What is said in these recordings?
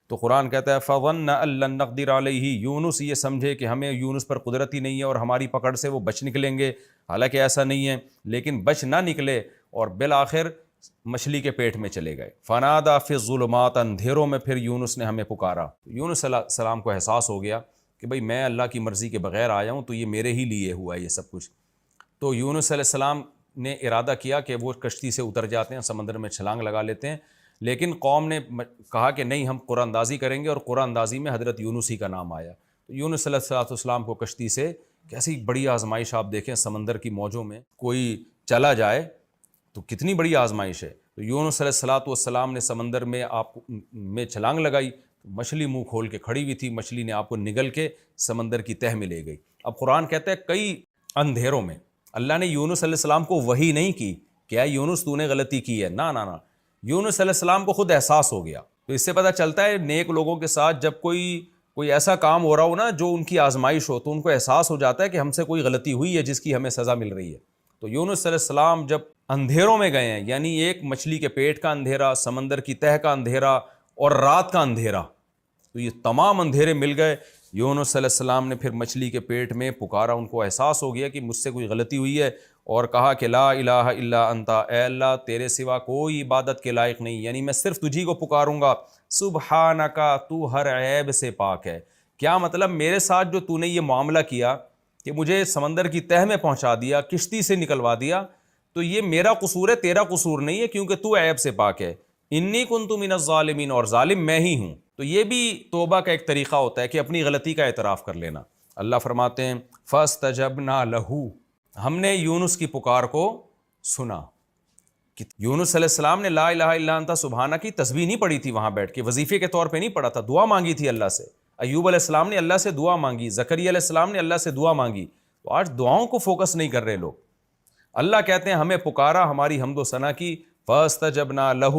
تو قرآن کہتا ہے فَظَنَّ أَن لَّن نَّقْدِرَ عَلَيْهِ، یونس یہ سمجھے کہ ہمیں یونس پر قدرت ہی نہیں ہے اور ہماری پکڑ سے وہ بچ نکلیں گے، حالانکہ ایسا نہیں ہے، لیکن بچ نہ نکلے اور بالآخر مچھلی کے پیٹ میں چلے گئے۔ فَنَادَىٰ فِي الظُّلُمَاتِ، اندھیروں میں پھر یونس نے ہمیں پکارا۔ یونس علیہ السلام کو احساس ہو گیا کہ بھئی میں اللہ کی مرضی کے بغیر آیا ہوں تو یہ میرے ہی لیے ہوا ہے یہ سب کچھ۔ تو یونس علیہ السلام نے ارادہ کیا کہ وہ کشتی سے اتر جاتے ہیں، سمندر میں چھلانگ لگا لیتے ہیں، لیکن قوم نے کہا کہ نہیں، ہم قرآن اندازی کریں گے، اور قرآن اندازی میں حضرت یونس ہی کا نام آیا۔ تو یونس علیہ السلام کو کشتی سے، کیسی بڑی آزمائش آپ دیکھیں، سمندر کی موجوں میں کوئی چلا جائے تو کتنی بڑی آزمائش ہے۔ تو یونس علیہ السلام نے سمندر میں میں چھلانگ لگائی، مچھلی منہ کھول کے کھڑی ہوئی تھی، مچھلی نے آپ کو نگل کے سمندر کی تہہ میں لے گئی۔ اب قرآن کہتا ہے کئی اندھیروں میں اللہ نے یونس علیہ السلام کو وحی نہیں کی کہ اے یونس تو نے غلطی کی ہے، نہ یونس علیہ السلام کو خود احساس ہو گیا۔ تو اس سے پتہ چلتا ہے نیک لوگوں کے ساتھ جب کوئی ایسا کام ہو رہا ہو نا جو ان کی آزمائش ہو، تو ان کو احساس ہو جاتا ہے کہ ہم سے کوئی غلطی ہوئی ہے جس کی ہمیں سزا مل رہی ہے۔ تو یونس علیہ السلام جب اندھیروں میں گئے ہیں، یعنی ایک مچھلی کے پیٹ کا اندھیرا، سمندر کی تہہ کا اندھیرا اور رات کا اندھیرا، تو یہ تمام اندھیرے مل گئے۔ یونس علیہ السلام نے پھر مچھلی کے پیٹ میں پکارا، ان کو احساس ہو گیا کہ مجھ سے کوئی غلطی ہوئی ہے، اور کہا کہ لا الہ الا انت، اے اللہ تیرے سوا کوئی عبادت کے لائق نہیں، یعنی میں صرف تجھی کو پکاروں گا، سبحانک، تو ہر عیب سے پاک ہے۔ کیا مطلب میرے ساتھ جو تو نے یہ معاملہ کیا کہ مجھے سمندر کی تہہ میں پہنچا دیا، کشتی سے نکلوا دیا، تو یہ میرا قصور ہے، تیرا قصور نہیں ہے، کیونکہ تو عیب سے پاک ہے۔ انی کنت من الظالمین، اور ظالم میں ہی ہوں۔ تو یہ بھی توبہ کا ایک طریقہ ہوتا ہے کہ اپنی غلطی کا اعتراف کر لینا۔ اللہ فرماتے ہیں فاستجبنا لہ، ہم نے یونس کی پکار کو سنا۔ یونس علیہ السلام نے لا الہ الا انت سبحانہ کی تسبیح نہیں پڑھی تھی وہاں بیٹھ کے، وظیفے کے طور پہ نہیں پڑھا تھا، دعا مانگی تھی اللہ سے۔ ایوب علیہ السلام نے اللہ سے دعا مانگی، زکریا علیہ السلام نے اللہ سے دعا مانگی۔ تو آج دعاؤں کو فوکس نہیں کر رہے لوگ۔ اللہ کہتے ہیں ہمیں پکارا، ہماری حمد و ثنا کی، فاستجبنا لہ،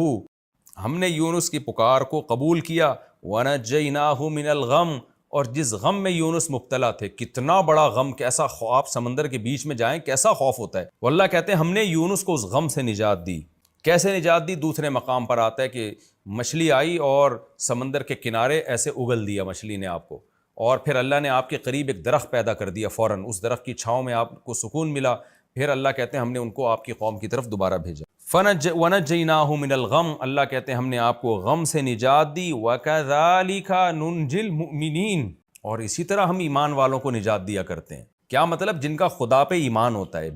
ہم نے یونس کی پکار کو قبول کیا، ونجیناہ من الغم، اور جس غم میں یونس مبتلا تھے، کتنا بڑا غم، کیسا خواب، سمندر کے بیچ میں جائیں کیسا خوف ہوتا ہے، وہ اللہ کہتے ہیں ہم نے یونس کو اس غم سے نجات دی۔ کیسے نجات دی؟ دوسرے مقام پر آتا ہے کہ مچھلی آئی اور سمندر کے کنارے ایسے اگل دیا مچھلی نے آپ کو، اور پھر اللہ نے آپ کے قریب ایک درخت پیدا کر دیا، فوراً اس درخت کی چھاؤں میں آپ کو سکون ملا۔ پھر اللہ کہتے ہیں ہم نے ان کو آپ کی قوم کی طرف دوبارہ بھیجا۔ وَنَجَّيْنَاهُ مِنَ الْغَمِّ، اللہ کہتے ہیں ہم نے آپ کو غم سے نجات دی۔ وَكَذَلِكَ نُنْجِي الْمُؤْمِنِينَ، اور اسی طرح ہم ایمان والوں کو نجات دیا کرتے ہیں۔ کیا مطلب؟ جن کا خدا پہ ایمان ہوتا ہے،